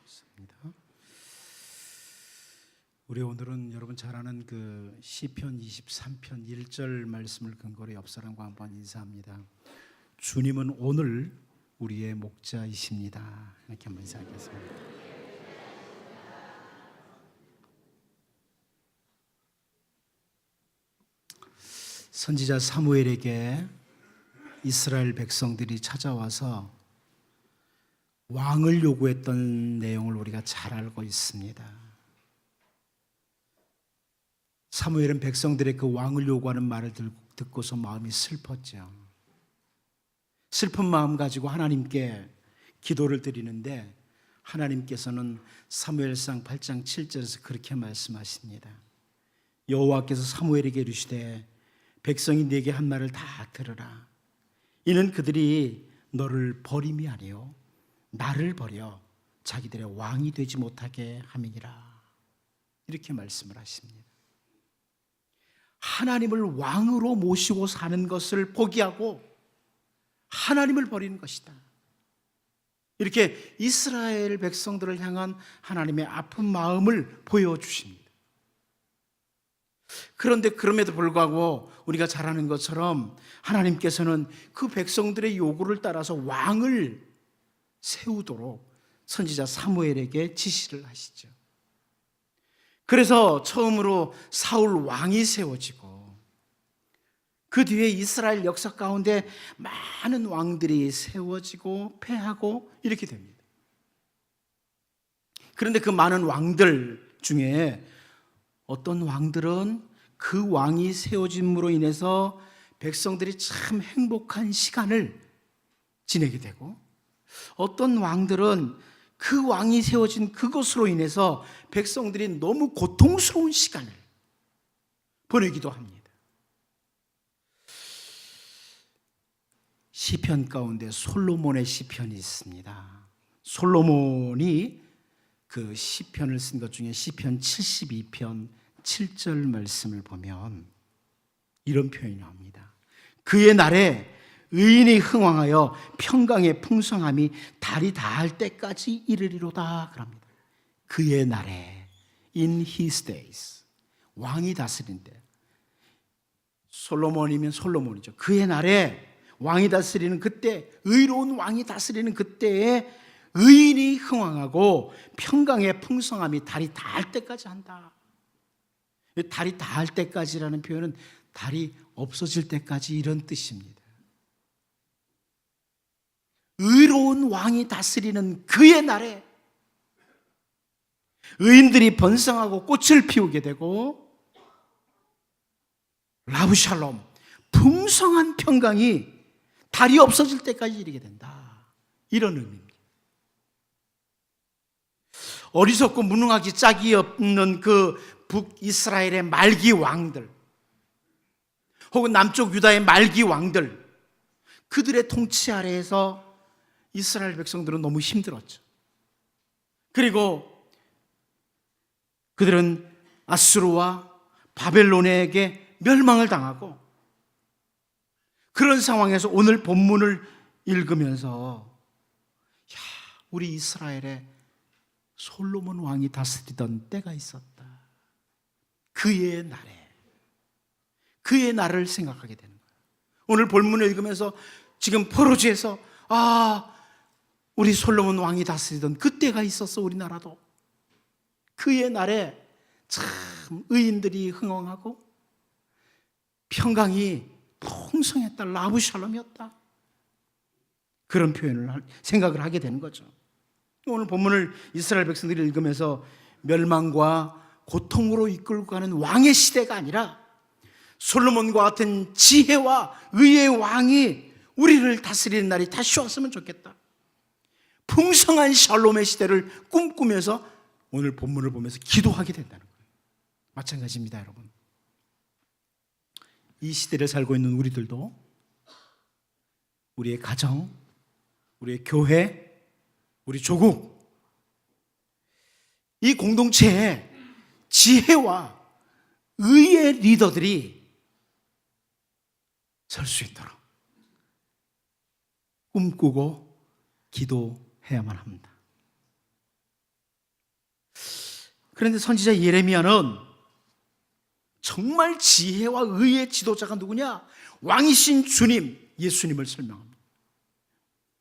있습니다. 우리 오늘은 여러분 잘 아는 그 시편 23편 1절 말씀을 근거로 옆 사람과 한번 인사합니다. 주님은 오늘 우리의 목자이십니다. 이렇게 한번 인사하겠습니다. 선지자 사무엘에게 이스라엘 백성들이 찾아와서 왕을 요구했던 내용을 우리가 잘 알고 있습니다. 사무엘은 백성들의 그 왕을 요구하는 말을 듣고서 마음이 슬펐죠. 슬픈 마음 가지고 하나님께 기도를 드리는데 하나님께서는 사무엘상 8장 7절에서 그렇게 말씀하십니다. 여호와께서 사무엘에게 이르시되 백성이 네게 한 말을 다 들으라. 이는 그들이 너를 버림이 아니요 나를 버려 자기들의 왕이 되지 못하게 함이니라. 이렇게 말씀을 하십니다. 하나님을 왕으로 모시고 사는 것을 포기하고 하나님을 버리는 것이다. 이렇게 이스라엘 백성들을 향한 하나님의 아픈 마음을 보여주십니다. 그런데 그럼에도 불구하고 우리가 잘 아는 것처럼 하나님께서는 그 백성들의 요구를 따라서 왕을 세우도록 선지자 사무엘에게 지시를 하시죠. 그래서 처음으로 사울 왕이 세워지고 그 뒤에 이스라엘 역사 가운데 많은 왕들이 세워지고 패하고 이렇게 됩니다. 그런데 그 많은 왕들 중에 어떤 왕들은 그 왕이 세워짐으로 인해서 백성들이 참 행복한 시간을 지내게 되고 어떤 왕들은 그 왕이 세워진 그것으로 인해서 백성들이 너무 고통스러운 시간을 보내기도 합니다. 시편 가운데 솔로몬의 시편이 있습니다. 솔로몬이 그 시편을 쓴 것 중에 시편 72편 7절 말씀을 보면 이런 표현이 나옵니다. 그의 날에 의인이 흥왕하여 평강의 풍성함이 달이 닿을 때까지 이르리로다 그럽니다. 그의 날에 in his days 왕이 다스린데 솔로몬이면 솔로몬이죠. 그의 날에 왕이 다스리는 그때 의로운 왕이 다스리는 그때에 의인이 흥왕하고 평강의 풍성함이 달이 닿을 때까지 한다. 달이 닿을 때까지라는 표현은 달이 없어질 때까지 이런 뜻입니다. 의로운 왕이 다스리는 그의 날에 의인들이 번성하고 꽃을 피우게 되고 라브샬롬 풍성한 평강이 달이 없어질 때까지 이르게 된다. 이런 의미입니다. 어리석고 무능하기 짝이 없는 그 북이스라엘의 말기 왕들 혹은 남쪽 유다의 말기 왕들 그들의 통치 아래에서 이스라엘 백성들은 너무 힘들었죠. 그리고 그들은 아수르와 바벨론에게 멸망을 당하고 그런 상황에서 오늘 본문을 읽으면서 우리 이스라엘에 솔로몬 왕이 다스리던 때가 있었다. 그의 날을 생각하게 되는 거예요. 오늘 본문을 읽으면서 지금 포로지에서 우리 솔로몬 왕이 다스리던 그때가 있었어. 우리나라도 그의 날에 참 의인들이 흥왕하고 평강이 풍성했다. 라브샬롬이었다. 그런 표현을 생각을 하게 되는 거죠. 오늘 본문을 이스라엘 백성들이 읽으면서 멸망과 고통으로 이끌고 가는 왕의 시대가 아니라 솔로몬과 같은 지혜와 의의 왕이 우리를 다스리는 날이 다시 왔으면 좋겠다. 풍성한 샬롬의 시대를 꿈꾸면서 오늘 본문을 보면서 기도하게 된다는 거예요. 마찬가지입니다, 여러분. 이 시대를 살고 있는 우리들도 우리의 가정, 우리의 교회, 우리 조국, 이 공동체에 지혜와 의의 리더들이 설 수 있도록 꿈꾸고 기도해야만 합니다. 그런데 선지자 예레미야는 정말 지혜와 의의 지도자가 누구냐? 왕이신 주님, 예수님을 설명합니다.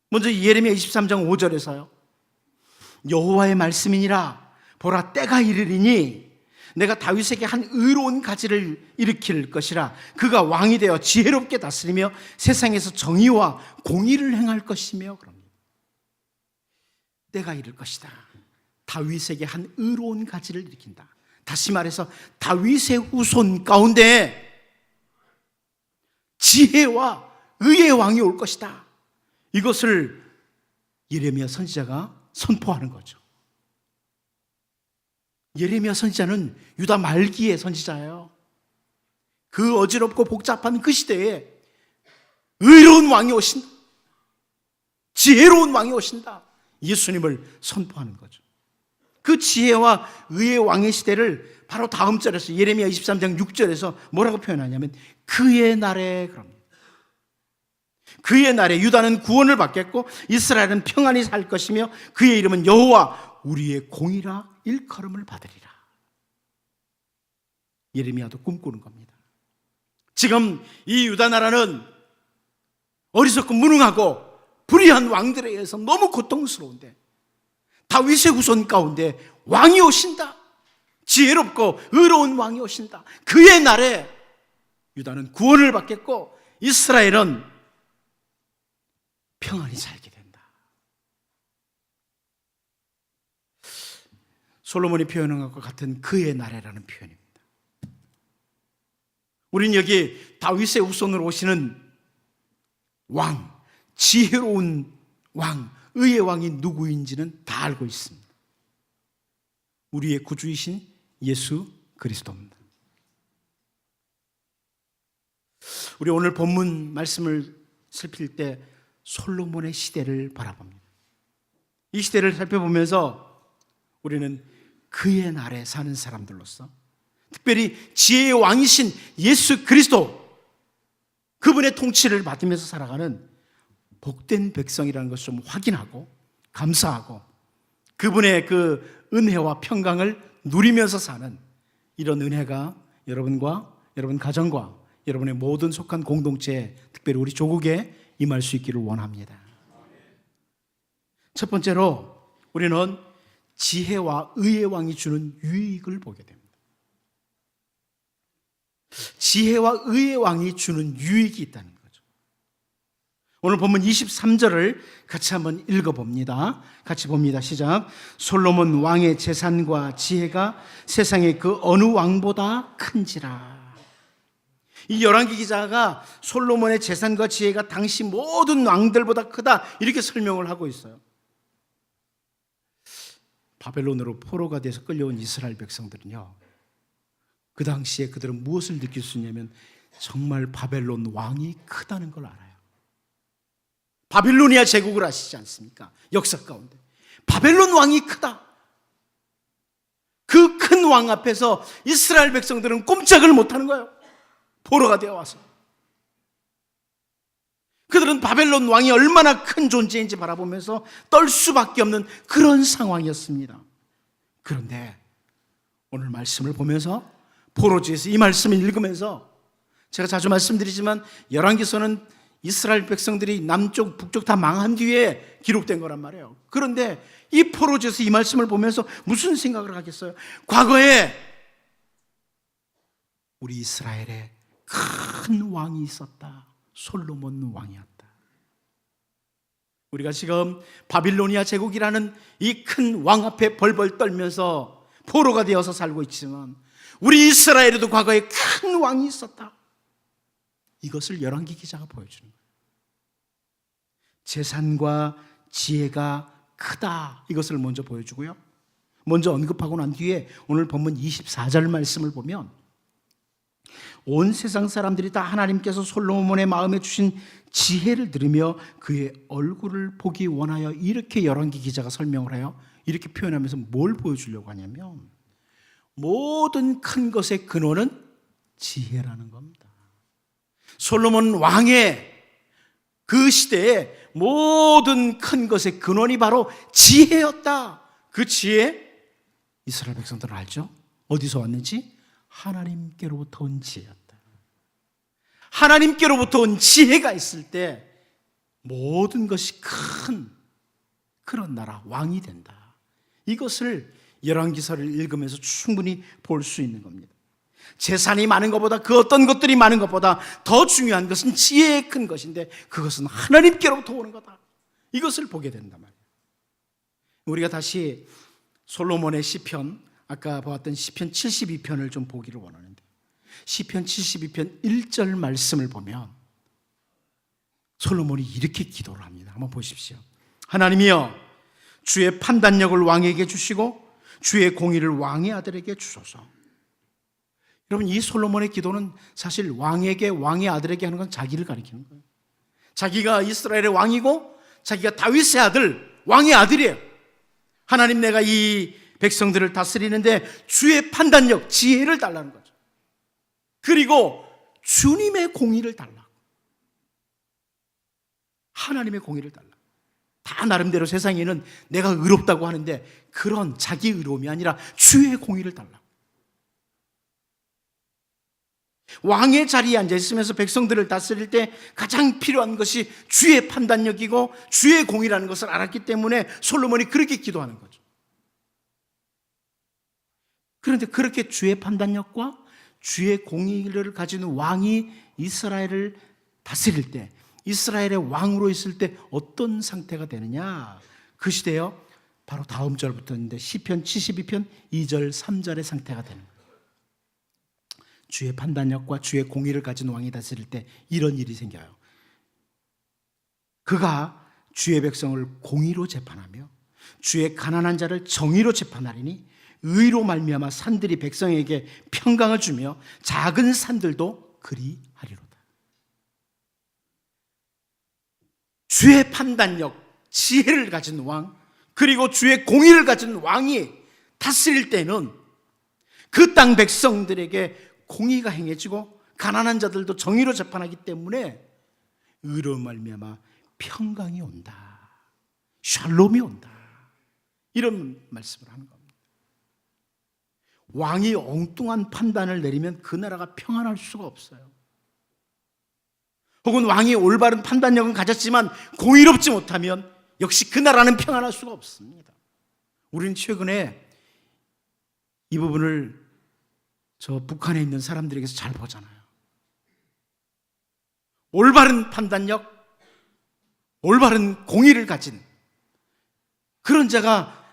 먼저 예레미야 23장 5절에서요. 여호와의 말씀이니라. 보라, 때가 이르리니 내가 다윗에게 한 의로운 가지를 일으킬 것이라. 그가 왕이 되어 지혜롭게 다스리며 세상에서 정의와 공의를 행할 것이며. 그럽니다. 때가 이를 것이다. 다윗에게 한 의로운 가지를 일으킨다. 다시 말해서 다윗의 후손 가운데 지혜와 의의 왕이 올 것이다. 이것을 예레미야 선지자가 선포하는 거죠. 예레미야 선지자는 유다 말기의 선지자예요. 그 어지럽고 복잡한 그 시대에 의로운 왕이 오신다. 지혜로운 왕이 오신다. 예수님을 선포하는 거죠. 그 지혜와 의의 왕의 시대를 바로 다음 절에서 예레미야 23장 6절에서 뭐라고 표현하냐면 그의 날에, 그럽니다. 그의 날에 유다는 구원을 받겠고 이스라엘은 평안히 살 것이며 그의 이름은 여호와 우리의 공이라 일컬음을 받으리라. 예레미야도 꿈꾸는 겁니다. 지금 이 유다 나라는 어리석고 무능하고 불의한 왕들에 의해서 너무 고통스러운데 다윗의 후손 가운데 왕이 오신다. 지혜롭고 의로운 왕이 오신다. 그의 날에 유다는 구원을 받겠고 이스라엘은 평안히 살게 된다. 솔로몬이 표현한 것과 같은 그의 날에라는 표현입니다. 우리는 여기 다윗의 후손으로 오시는 왕, 지혜로운 왕, 의의 왕이 누구인지는 다 알고 있습니다. 우리의 구주이신 예수 그리스도입니다. 우리 오늘 본문 말씀을 살필 때 솔로몬의 시대를 바라봅니다. 이 시대를 살펴보면서 우리는 그의 날에 사는 사람들로서 특별히 지혜의 왕이신 예수 그리스도, 그분의 통치를 받으면서 살아가는 복된 백성이라는 것을 좀 확인하고 감사하고 그분의 그 은혜와 평강을 누리면서 사는 이런 은혜가 여러분과 여러분 가정과 여러분의 모든 속한 공동체에, 특별히 우리 조국에 임할 수 있기를 원합니다. 첫 번째로 우리는 지혜와 의의 왕이 주는 유익을 보게 됩니다. 지혜와 의의 왕이 주는 유익이 있다는 거죠. 오늘 본문 23절을 같이 한번 읽어봅니다. 같이 봅니다. 시작. 솔로몬 왕의 재산과 지혜가 세상의 그 어느 왕보다 큰지라. 이 열왕기 기자가 솔로몬의 재산과 지혜가 당시 모든 왕들보다 크다 이렇게 설명을 하고 있어요. 바벨론으로 포로가 돼서 끌려온 이스라엘 백성들은요, 그 당시에 그들은 무엇을 느낄 수 있냐면 정말 바벨론 왕이 크다는 걸 알아요. 바빌로니아 제국을 아시지 않습니까? 역사 가운데 바벨론 왕이 크다. 그 큰 왕 앞에서 이스라엘 백성들은 꼼짝을 못하는 거예요. 포로가 되어 와서 그들은 바벨론 왕이 얼마나 큰 존재인지 바라보면서 떨 수밖에 없는 그런 상황이었습니다. 그런데 오늘 말씀을 보면서 포로지에서 이 말씀을 읽으면서 제가 자주 말씀드리지만 열왕기서는 이스라엘 백성들이 남쪽 북쪽 다 망한 뒤에 기록된 거란 말이에요. 그런데 이 포로지에서 이 말씀을 보면서 무슨 생각을 하겠어요? 과거에 우리 이스라엘에 큰 왕이 있었다. 솔로몬 왕이었다. 우리가 지금 바빌로니아 제국이라는 이 큰 왕 앞에 벌벌 떨면서 포로가 되어서 살고 있지만 우리 이스라엘에도 과거에 큰 왕이 있었다. 이것을 열왕기 기자가 보여주는 거예요. 재산과 지혜가 크다. 이것을 먼저 보여주고요. 먼저 언급하고 난 뒤에 오늘 본문 24절 말씀을 보면 온 세상 사람들이 다 하나님께서 솔로몬의 마음에 주신 지혜를 들으며 그의 얼굴을 보기 원하여, 이렇게 열왕기 기자가 설명을 해요. 이렇게 표현하면서 뭘 보여주려고 하냐면 모든 큰 것의 근원은 지혜라는 겁니다. 솔로몬 왕의 그 시대에 모든 큰 것의 근원이 바로 지혜였다. 그 지혜, 이스라엘 백성들은 알죠? 어디서 왔는지? 하나님께로부터 온 지혜였다. 하나님께로부터 온 지혜가 있을 때 모든 것이 큰 그런 나라, 왕이 된다. 이것을 열왕기서를 읽으면서 충분히 볼 수 있는 겁니다. 재산이 많은 것보다, 그 어떤 것들이 많은 것보다 더 중요한 것은 지혜의 큰 것인데, 그것은 하나님께로부터 오는 거다. 이것을 보게 된단 말이에요. 우리가 다시 솔로몬의 시편, 아까 보았던 시편 72편을 좀 보기를 원하는데, 시편 72편 1절 말씀을 보면 솔로몬이 이렇게 기도를 합니다. 한번 보십시오. 하나님이여, 주의 판단력을 왕에게 주시고 주의 공의를 왕의 아들에게 주소서. 여러분, 이 솔로몬의 기도는 사실 왕에게, 왕의 아들에게 하는 건 자기를 가리키는 거예요. 자기가 이스라엘의 왕이고 자기가 다윗의 아들, 왕의 아들이에요. 하나님, 내가 이 백성들을 다스리는데 주의 판단력, 지혜를 달라는 거죠. 그리고 주님의 공의를 달라. 하나님의 공의를 달라. 다 나름대로 세상에는 내가 의롭다고 하는데 그런 자기 의로움이 아니라 주의 공의를 달라. 왕의 자리에 앉아 있으면서 백성들을 다스릴 때 가장 필요한 것이 주의 판단력이고 주의 공의라는 것을 알았기 때문에 솔로몬이 그렇게 기도하는 거죠. 그런데 그렇게 주의 판단력과 주의 공의를 가진 왕이 이스라엘을 다스릴 때, 이스라엘의 왕으로 있을 때 어떤 상태가 되느냐? 그 시대요, 바로 다음 절부터인데 시편 72편 2절 3절의 상태가 되는 거예요. 주의 판단력과 주의 공의를 가진 왕이 다스릴 때 이런 일이 생겨요. 그가 주의 백성을 공의로 재판하며 주의 가난한 자를 정의로 재판하리니 의로 말미암아 산들이 백성에게 평강을 주며 작은 산들도 그리하리로다. 주의 판단력, 지혜를 가진 왕, 그리고 주의 공의를 가진 왕이 다스릴 때는 그 땅 백성들에게 공의가 행해지고 가난한 자들도 정의로 재판하기 때문에 의로 말미암아 평강이 온다, 샬롬이 온다, 이런 말씀을 하는 겁니다. 왕이 엉뚱한 판단을 내리면 그 나라가 평안할 수가 없어요. 혹은 왕이 올바른 판단력은 가졌지만 공의롭지 못하면 역시 그 나라는 평안할 수가 없습니다. 우리는 최근에 이 부분을 저 북한에 있는 사람들에게서 잘 보잖아요. 올바른 판단력, 올바른 공의를 가진 그런 자가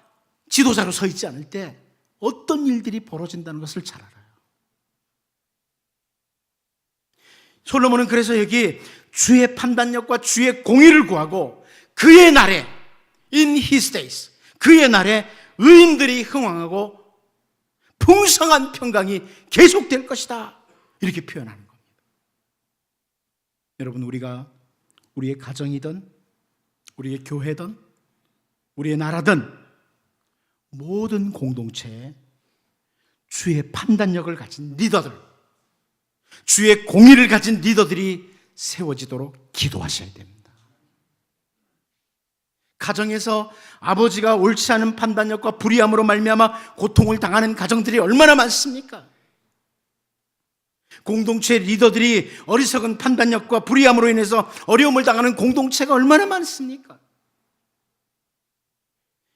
지도자로 서 있지 않을 때 어떤 일들이 벌어진다는 것을 잘 알아요. 솔로몬은 그래서 여기 주의 판단력과 주의 공의를 구하고 그의 날에, in his days, 그의 날에 의인들이 흥왕하고 풍성한 평강이 계속될 것이다, 이렇게 표현하는 겁니다. 여러분, 우리가 우리의 가정이든 우리의 교회든 우리의 나라든 모든 공동체에 주의 판단력을 가진 리더들, 주의 공의를 가진 리더들이 세워지도록 기도하셔야 됩니다. 가정에서 아버지가 옳지 않은 판단력과 불의함으로 말미암아 고통을 당하는 가정들이 얼마나 많습니까? 공동체 리더들이 어리석은 판단력과 불의함으로 인해서 어려움을 당하는 공동체가 얼마나 많습니까?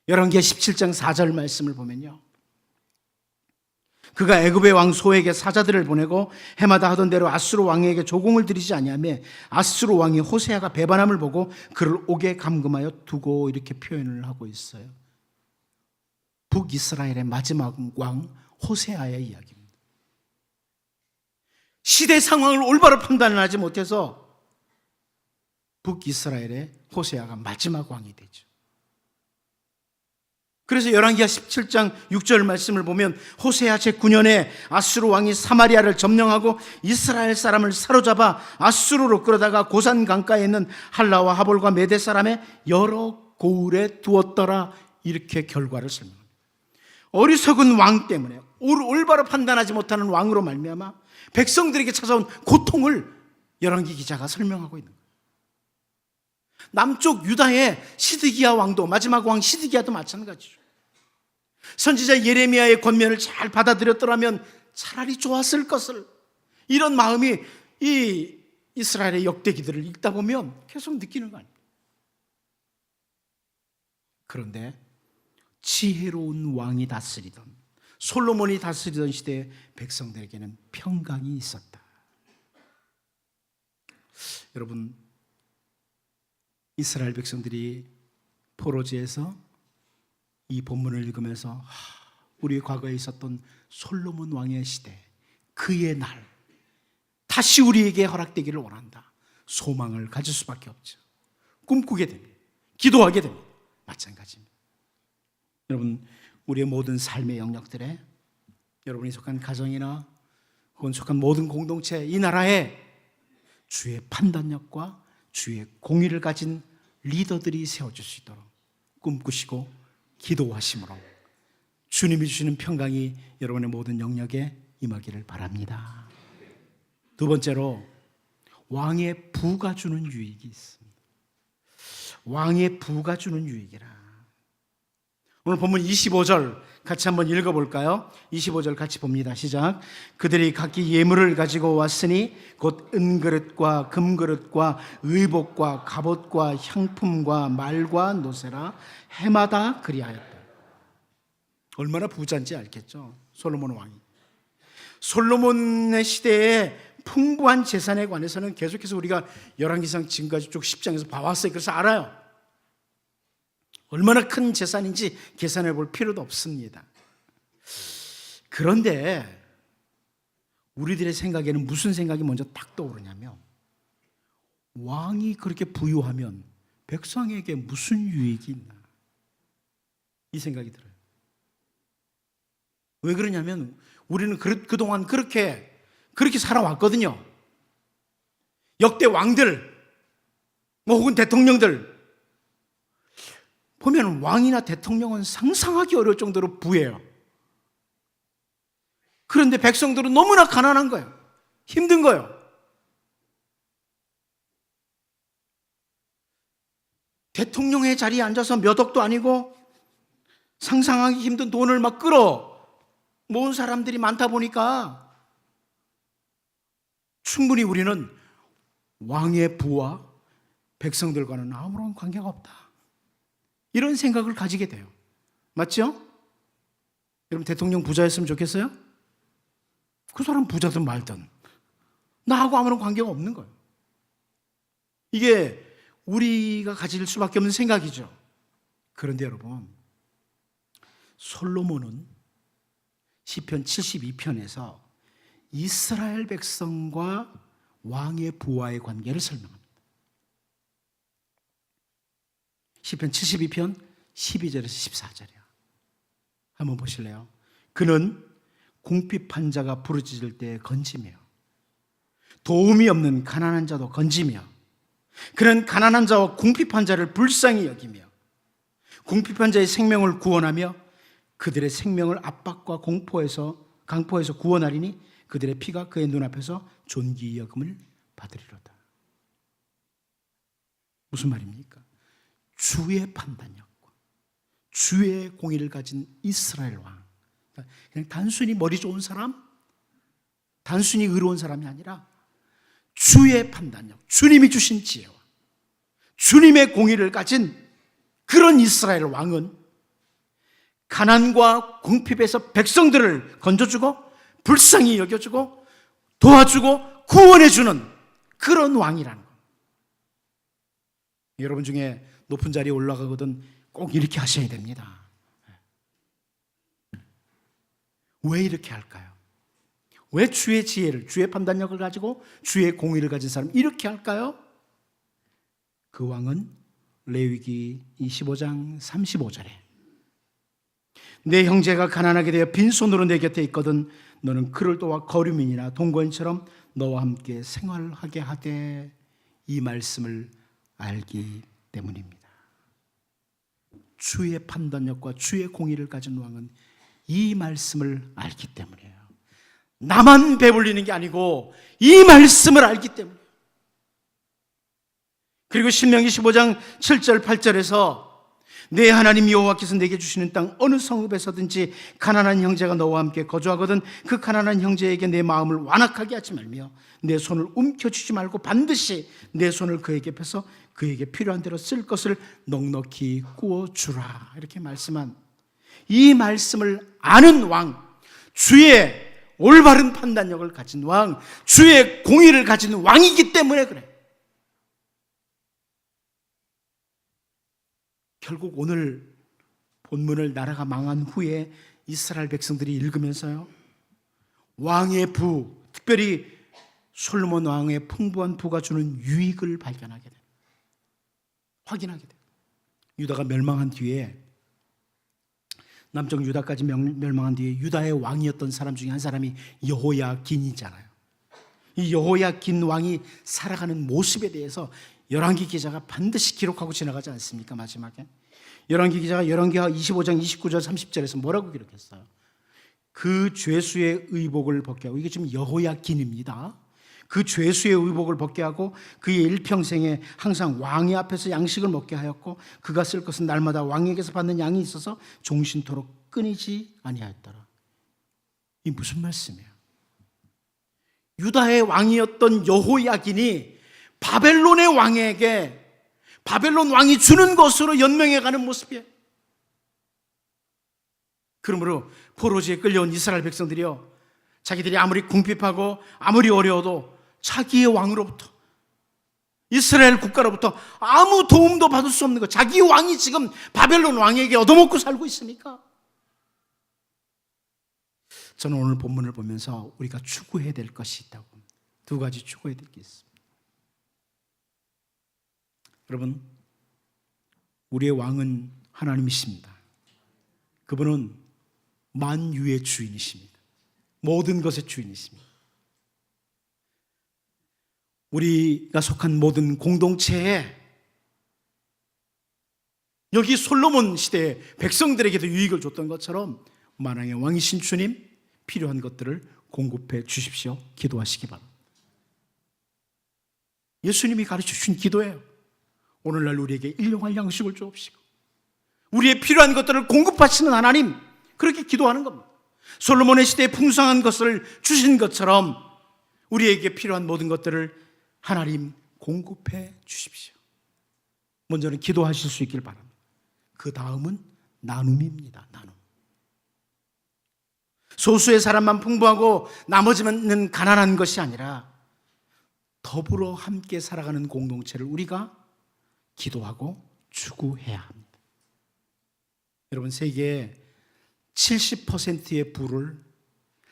열왕기하 17장 4절 말씀을 보면요, 그가 애굽의 왕 소에게 사자들을 보내고 해마다 하던 대로 아수르 왕에게 조공을 드리지 아니하며 아수르 왕이 호세아가 배반함을 보고 그를 옥에 감금하여 두고, 이렇게 표현을 하고 있어요. 북이스라엘의 마지막 왕 호세아의 이야기입니다. 시대 상황을 올바로 판단하지 못해서 북이스라엘의 호세아가 마지막 왕이 되죠. 그래서 열왕기하 17장 6절 말씀을 보면 호세아 제9년에 아수르 왕이 사마리아를 점령하고 이스라엘 사람을 사로잡아 아수르로 끌어다가 고산 강가에 있는 할라와 하볼과 메대 사람의 여러 고을에 두었더라, 이렇게 결과를 설명합니다. 어리석은 왕 때문에, 올바로 판단하지 못하는 왕으로 말미암아 백성들에게 찾아온 고통을 열왕기 기자가 설명하고 있는 거예요. 남쪽 유다의 시드기야 왕도, 마지막 왕 시드기야도 마찬가지죠. 선지자 예레미야의 권면을 잘 받아들였더라면 차라리 좋았을 것을, 이런 마음이 이 이스라엘의 역대기들을 읽다 보면 계속 느끼는 거 아닙니까? 그런데 지혜로운 왕이 다스리던, 솔로몬이 다스리던 시대에 백성들에게는 평강이 있었다. 여러분, 이스라엘 백성들이 포로지에서 이 본문을 읽으면서 우리 과거에 있었던 솔로몬 왕의 시대, 그의 날 다시 우리에게 허락되기를 원한다. 소망을 가질 수밖에 없죠. 꿈꾸게 됩니다. 기도하게 됩니다. 마찬가지입니다. 여러분, 우리의 모든 삶의 영역들에, 여러분이 속한 가정이나 혹은 속한 모든 공동체, 이 나라에 주의 판단력과 주의 공의를 가진 리더들이 세워질 수 있도록 꿈꾸시고 기도하심으로 주님이 주시는 평강이 여러분의 모든 영역에 임하기를 바랍니다. 두 번째로, 왕의 부가 주는 유익이 있습니다. 왕의 부가 주는 유익이라. 오늘 본문 25절 같이 한번 읽어볼까요? 25절 같이 봅니다. 시작. 그들이 각기 예물을 가지고 왔으니 곧 은그릇과 금그릇과 의복과 갑옷과 향품과 말과 노새라 해마다 그리하였다. 얼마나 부자인지 알겠죠? 솔로몬 왕이. 솔로몬의 시대에 풍부한 재산에 관해서는 계속해서 우리가 열왕기상 지금까지 쭉 10장에서 봐왔어요. 그래서 알아요. 얼마나 큰 재산인지 계산해 볼 필요도 없습니다. 그런데 우리들의 생각에는 무슨 생각이 먼저 딱 떠오르냐면, 왕이 그렇게 부유하면 백성에게 무슨 유익이 있나, 이 생각이 들어요. 왜 그러냐면 우리는 그동안 그렇게 살아왔거든요. 역대 왕들, 혹은 대통령들 보면 왕이나 대통령은 상상하기 어려울 정도로 부해요. 그런데 백성들은 너무나 가난한 거예요. 힘든 거예요. 대통령의 자리에 앉아서 몇 억도 아니고 상상하기 힘든 돈을 막 끌어 모은 사람들이 많다 보니까 충분히 우리는 왕의 부와 백성들과는 아무런 관계가 없다, 이런 생각을 가지게 돼요. 맞죠? 여러분, 대통령 부자였으면 좋겠어요? 그 사람 부자든 말든 나하고 아무런 관계가 없는 거예요. 이게 우리가 가질 수밖에 없는 생각이죠. 그런데 여러분, 솔로몬은 시편 72편에서 이스라엘 백성과 왕의 부와의 관계를 설명합니다. 시편 72편 12절에서 14절이요. 한번 보실래요? 그는 궁핍한 자가 부르짖을 때 건지며 도움이 없는 가난한 자도 건지며, 그는 가난한 자와 궁핍한 자를 불쌍히 여기며 궁핍한 자의 생명을 구원하며 그들의 생명을 압박과 강포에서 구원하리니 그들의 피가 그의 눈앞에서 존귀 여김을 받으리로다. 무슨 말입니까? 주의 판단력과 주의 공의를 가진 이스라엘 왕, 그냥 단순히 머리 좋은 사람, 단순히 의로운 사람이 아니라 주의 판단력, 주님이 주신 지혜와 주님의 공의를 가진 그런 이스라엘 왕은 가난과 궁핍에서 백성들을 건져주고 불쌍히 여겨주고 도와주고 구원해주는 그런 왕이라는 것. 여러분 중에 높은 자리에 올라가거든 꼭 이렇게 하셔야 됩니다. 왜 이렇게 할까요? 왜 주의 지혜를, 주의 판단력을 가지고 주의 공의를 가진 사람 이렇게 할까요? 그 왕은 레위기 25장 35절에 내 형제가 가난하게 되어 빈손으로 내 곁에 있거든 너는 그를 도와 거류민이나 동거인처럼 너와 함께 생활하게 하되, 이 말씀을 알기 때문입니다. 주의 판단력과 주의 공의를 가진 왕은 이 말씀을 알기 때문이에요. 나만 배불리는 게 아니고 이 말씀을 알기 때문이에요. 그리고 신명기 15장 7절 8절에서 내 하나님 여호와께서 내게 주시는 땅 어느 성읍에서든지 가난한 형제가 너와 함께 거주하거든 그 가난한 형제에게 내 마음을 완악하게 하지 말며 내 손을 움켜쥐지 말고 반드시 내 손을 그에게 펴서 그에게 필요한 대로 쓸 것을 넉넉히 구워주라. 이렇게 말씀한 이 말씀을 아는 왕, 주의 올바른 판단력을 가진 왕, 주의 공의를 가진 왕이기 때문에 그래. 결국 오늘 본문을 나라가 망한 후에 이스라엘 백성들이 읽으면서요, 왕의 부, 특별히 솔로몬 왕의 풍부한 부가 주는 유익을 발견하게 돼요. 확인하게 돼요. 유다가 멸망한 뒤에, 남쪽 유다까지 멸망한 뒤에 유다의 왕이었던 사람 중에 한 사람이 여호야긴이잖아요. 이 여호야긴 왕이 살아가는 모습에 대해서 열왕기 기자가 반드시 기록하고 지나가지 않습니까? 마지막에 열왕기 기자가 열왕기 25장 29절 30절에서 뭐라고 기록했어요? 그 죄수의 의복을 벗게 하고, 이게 지금 여호야긴입니다. 그 죄수의 의복을 벗게 하고 그의 일평생에 항상 왕의 앞에서 양식을 먹게 하였고 그가 쓸 것은 날마다 왕에게서 받는 양이 있어서 종신토록 끊이지 아니하였더라. 이 무슨 말씀이에요? 유다의 왕이었던 여호야긴이 바벨론의 왕에게 바벨론 왕이 주는 것으로 연명해가는 모습이에요. 그러므로 포로지에 끌려온 이스라엘 백성들이요, 자기들이 아무리 궁핍하고 아무리 어려워도 자기의 왕으로부터, 이스라엘 국가로부터 아무 도움도 받을 수 없는 것, 자기 왕이 지금 바벨론 왕에게 얻어먹고 살고 있으니까. 저는 오늘 본문을 보면서 우리가 추구해야 될 것이 있다고 봅니다. 두 가지 추구해야 될 게 있습니다. 여러분, 우리의 왕은 하나님이십니다. 그분은 만유의 주인이십니다. 모든 것의 주인이십니다. 우리가 속한 모든 공동체에, 여기 솔로몬 시대에 백성들에게도 유익을 줬던 것처럼 만왕의 왕이신 주님, 필요한 것들을 공급해 주십시오. 기도하시기 바랍니다. 예수님이 가르쳐 주신 기도예요. 오늘날 우리에게 일용할 양식을 주옵시고, 우리의 필요한 것들을 공급하시는 하나님, 그렇게 기도하는 겁니다. 솔로몬의 시대에 풍성한 것을 주신 것처럼 우리에게 필요한 모든 것들을 하나님 공급해 주십시오. 먼저는 기도하실 수 있길 바랍니다. 그 다음은 나눔입니다. 나눔. 소수의 사람만 풍부하고 나머지는 가난한 것이 아니라 더불어 함께 살아가는 공동체를 우리가 기도하고 추구해야 합니다. 여러분, 세계의 70%의 부를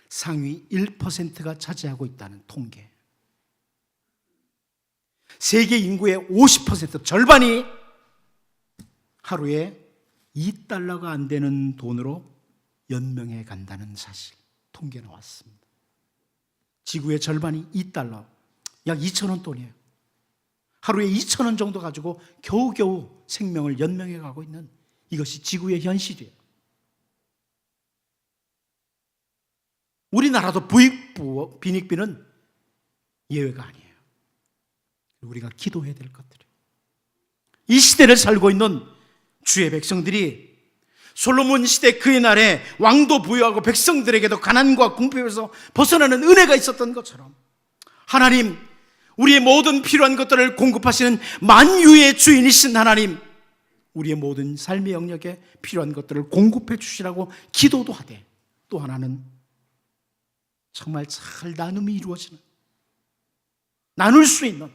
상위 1%가 차지하고 있다는 통계. 세계 인구의 50%, 절반이 하루에 $2가 안 되는 돈으로 연명해 간다는 사실, 통계 나왔습니다. 지구의 절반이 $2, 약 2,000원 돈이에요. 하루에 2,000원 정도 가지고 겨우겨우 생명을 연명해 가고 있는, 이것이 지구의 현실이에요. 우리나라도 부익부, 빈익빈은 예외가 아니에요. 우리가 기도해야 될 것들이에요. 이 시대를 살고 있는 주의 백성들이 솔로몬 시대 그의 날에 왕도 부유하고 백성들에게도 가난과 궁핍에서 벗어나는 은혜가 있었던 것처럼 하나님, 우리의 모든 필요한 것들을 공급하시는 만유의 주인이신 하나님, 우리의 모든 삶의 영역에 필요한 것들을 공급해 주시라고 기도도 하되, 또 하나는 정말 잘 나눔이 이루어지는, 나눌 수 있는,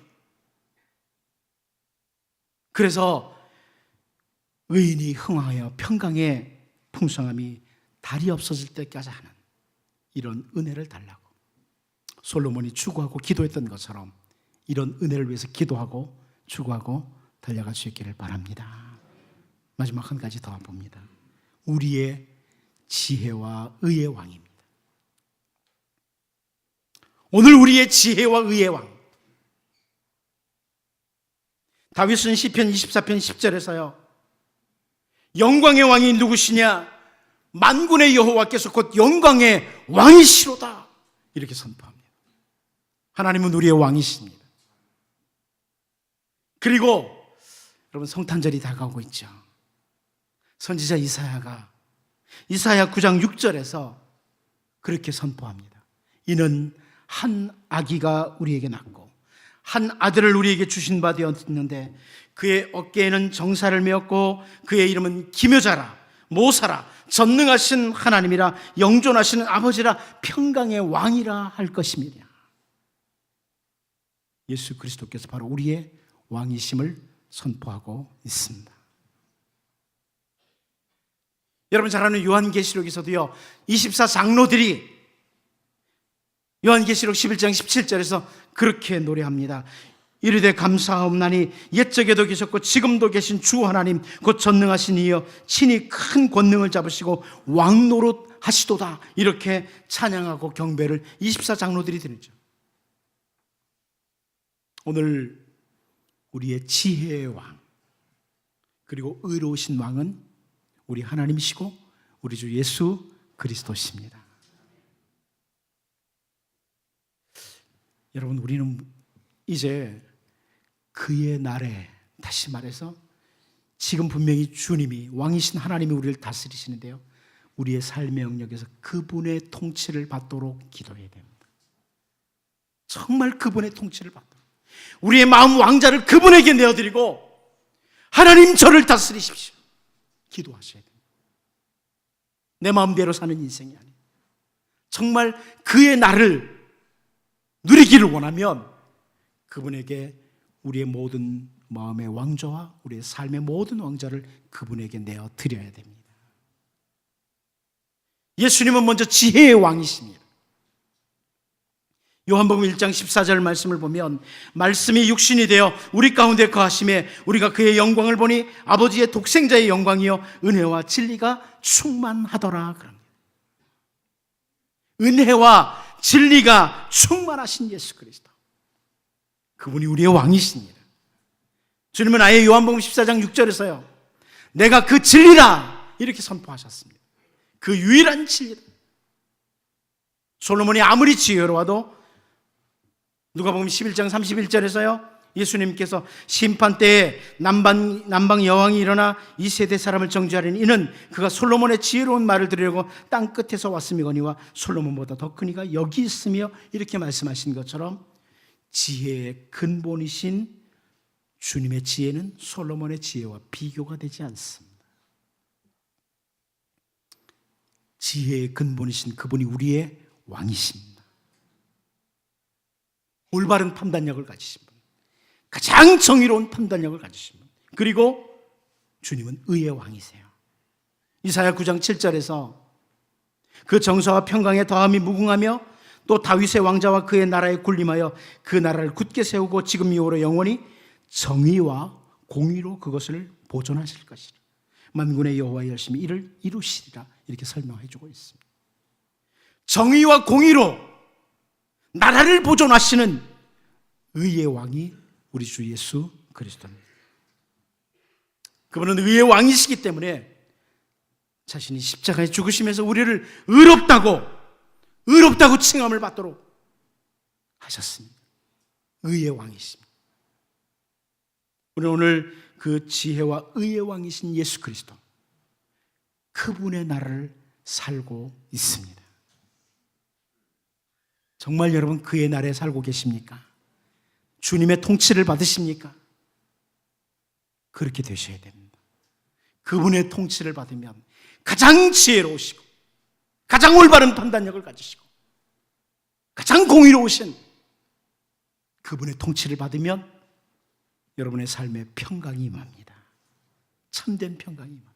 그래서 의인이 흥하여 평강의 풍성함이 달이 없어질 때까지 하는 이런 은혜를 달라고 솔로몬이 추구하고 기도했던 것처럼 이런 은혜를 위해서 기도하고 추구하고 달려갈 수 있기를 바랍니다. 마지막 한 가지 더 봅니다. 우리의 지혜와 의의 왕입니다. 오늘 우리의 지혜와 의의 왕, 다윗은 시편 24편 10절에서요, 영광의 왕이 누구시냐? 만군의 여호와께서 곧 영광의 왕이시로다, 이렇게 선포합니다. 하나님은 우리의 왕이십니다. 그리고 여러분, 성탄절이 다가오고 있죠. 선지자 이사야 9장 6절에서 그렇게 선포합니다. 이는 한 아기가 우리에게 낳고 한 아들을 우리에게 주신 바 되었는데 그의 어깨에는 정사를 메었고 그의 이름은 기묘자라 모사라 전능하신 하나님이라 영존하시는 아버지라 평강의 왕이라 할 것임이라. 예수 그리스도께서 바로 우리의 왕이심을 선포하고 있습니다. 여러분 잘 아는 요한계시록에서도요 24장로들이 요한계시록 11장 17절에서 그렇게 노래합니다. 이르되 감사하옵나니 옛적에도 계셨고 지금도 계신 주 하나님 곧 전능하신 이여 친히 큰 권능을 잡으시고 왕노릇 하시도다. 이렇게 찬양하고 경배를 24장로들이 드리죠. 오늘 우리의 지혜의 왕 그리고 의로우신 왕은 우리 하나님이시고 우리 주 예수 그리스도십니다. 여러분 우리는 이제 그의 날에, 다시 말해서 지금 분명히 주님이 왕이신 하나님이 우리를 다스리시는데요 우리의 삶의 영역에서 그분의 통치를 받도록 기도해야 됩니다. 정말 그분의 통치를 받도록 우리의 마음 왕자를 그분에게 내어드리고 하나님 저를 다스리십시오 기도하셔야 됩니다. 내 마음대로 사는 인생이 아니에요. 정말 그의 날을 누리기를 원하면 그분에게 우리의 모든 마음의 왕좌와 우리의 삶의 모든 왕좌를 그분에게 내어드려야 됩니다. 예수님은 먼저 지혜의 왕이십니다. 요한복음 1장 14절 말씀을 보면 말씀이 육신이 되어 우리 가운데 거하심에 우리가 그의 영광을 보니 아버지의 독생자의 영광이요 은혜와 진리가 충만하더라 그럽니다. 은혜와 진리가 충만하신 예수 그리스도 그분이 우리의 왕이십니다. 주님은 아예 요한복음 14장 6절에서요 내가 그 진리라 이렇게 선포하셨습니다. 그 유일한 진리라. 솔로몬이 아무리 지혜로워도 누가복음 11장 31절에서요 예수님께서 심판 때에 남방 여왕이 일어나 이 세대 사람을 정죄하려니 이는 그가 솔로몬의 지혜로운 말을 들으려고 땅 끝에서 왔음이거니와 솔로몬보다 더 큰 이가 여기 있으며 이렇게 말씀하신 것처럼 지혜의 근본이신 주님의 지혜는 솔로몬의 지혜와 비교가 되지 않습니다. 지혜의 근본이신 그분이 우리의 왕이십니다. 올바른 판단력을 가지신 분, 가장 정의로운 판단력을 가지신 분, 그리고 주님은 의의 왕이세요. 이사야 9장 7절에서 그 정서와 평강의 더함이 무궁하며 또 다윗의 왕자와 그의 나라에 군림하여 그 나라를 굳게 세우고 지금 이후로 영원히 정의와 공의로 그것을 보존하실 것이라. 만군의 여호와 열심히 이를 이루시리라. 이렇게 설명해 주고 있습니다. 정의와 공의로 나라를 보존하시는 의의 왕이 우리 주 예수 그리스도입니다. 그분은 의의 왕이시기 때문에 자신이 십자가에 죽으시면서 우리를 의롭다고 칭함을 받도록 하셨습니다. 의의 왕이십니다. 우리는 오늘 그 지혜와 의의 왕이신 예수 그리스도 그분의 나라를 살고 있습니다. 정말 여러분 그의 나라에 살고 계십니까? 주님의 통치를 받으십니까? 그렇게 되셔야 됩니다. 그분의 통치를 받으면 가장 지혜로우시고 가장 올바른 판단력을 가지시고 가장 공의로우신 그분의 통치를 받으면 여러분의 삶에 평강이 임합니다. 참된 평강이 임합니다.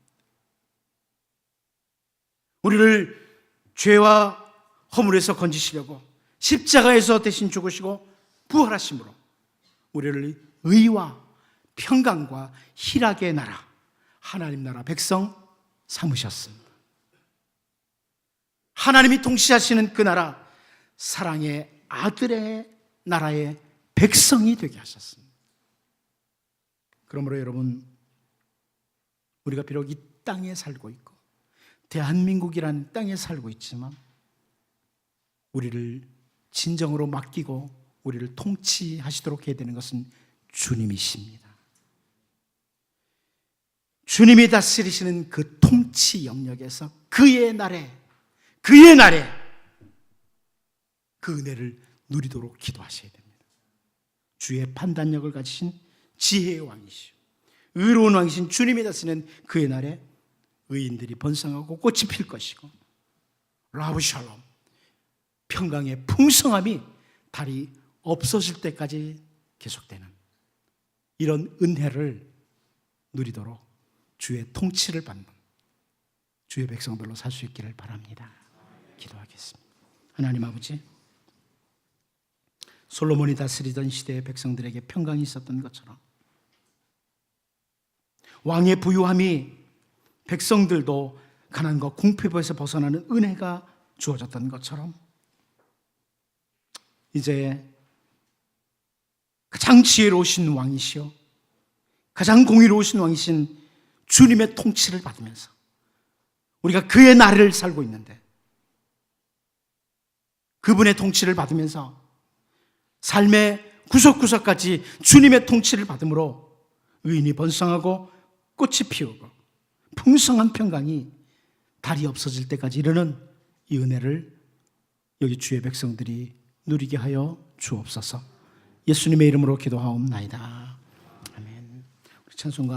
우리를 죄와 허물에서 건지시려고 십자가에서 대신 죽으시고 부활하심으로 우리를 의와 평강과 희락의 나라, 하나님 나라 백성 삼으셨습니다. 하나님이 통치하시는 그 나라, 사랑의 아들의 나라의 백성이 되게 하셨습니다. 그러므로 여러분, 우리가 비록 이 땅에 살고 있고 대한민국이라는 땅에 살고 있지만 우리를 진정으로 맡기고 우리를 통치하시도록 해야 되는 것은 주님이십니다. 주님이 다스리시는 그 통치 영역에서 그의 날에 그 은혜를 누리도록 기도하셔야 됩니다. 주의 판단력을 가지신 지혜의 왕이시오, 의로운 왕이신 주님이 다스리는 그의 날에 의인들이 번성하고 꽃이 필 것이고 라브 샬롬, 평강의 풍성함이 달이 없어질 때까지 계속되는 이런 은혜를 누리도록 주의 통치를 받는 주의 백성들로 살 수 있기를 바랍니다. 기도하겠습니다. 하나님 아버지, 솔로몬이 다스리던 시대의 백성들에게 평강이 있었던 것처럼 왕의 부유함이 백성들도 가난과 궁핍에서 벗어나는 은혜가 주어졌던 것처럼 이제 가장 지혜로우신 왕이시여 가장 공의로우신 왕이신 주님의 통치를 받으면서 우리가 그의 나라를 살고 있는데 그분의 통치를 받으면서 삶의 구석구석까지 주님의 통치를 받음으로 의인이 번성하고 꽃이 피우고 풍성한 평강이 달이 없어질 때까지 이르는 이 은혜를 여기 주의 백성들이 누리게 하여 주옵소서. 예수님의 이름으로 기도하옵나이다. 아멘. 우리 찬송가